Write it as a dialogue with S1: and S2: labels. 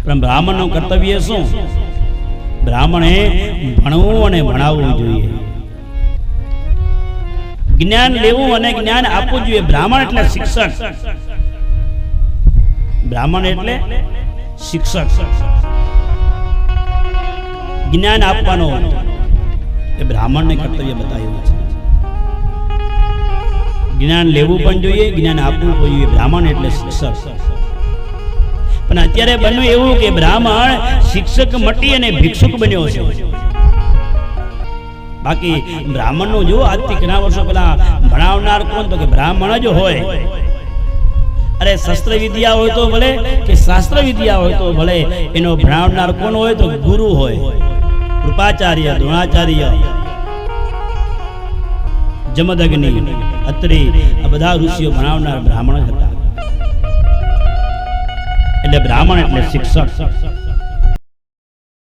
S1: પણ બ્રાહ્મણનું કર્તવ્ય શું? બ્રાહ્મણે ભણવું અને ભણાવવું જોઈએ, જ્ઞાન લેવું અને જ્ઞાન આપવું જોઈએ. બ્રાહ્મણ એટલે શિક્ષક, બ્રાહ્મણ એટલે શિક્ષક. જ્ઞાન આપવાનો એ બ્રાહ્મણને કર્તવ્ય બતાવ્યું છે. જ્ઞાન લેવું પણ જોઈએ, જ્ઞાન આપવું પણ જોઈએ. બ્રાહ્મણ એટલે શિક્ષક. પણ અત્યારે બન્યું એવું કે બ્રાહ્મણ શિક્ષક મટી અને ભિક્ષુક બન્યો છે. બાકી બ્રાહ્મણનું જો આજથી ઘણા વર્ષો પહેલા ભણાવનાર કોણ? તો કે બ્રાહ્મણ જ હોય. અરે શસ્ત્ર વિદ્યા હોય તો ભલે કે શાસ્ત્ર વિદ્યા હોય તો ભલે, એનો ભણાવનાર કોણ હોય? તો ગુરુ હોય. કૃપાચાર્ય, દ્રોણાચાર્ય, જમદગ્નિ, અત્રિ, આ બધા ઋષિઓ ભણાવનાર બ્રાહ્મણ હતા. એટલે બ્રાહ્મણ એટલે શિક્ષક.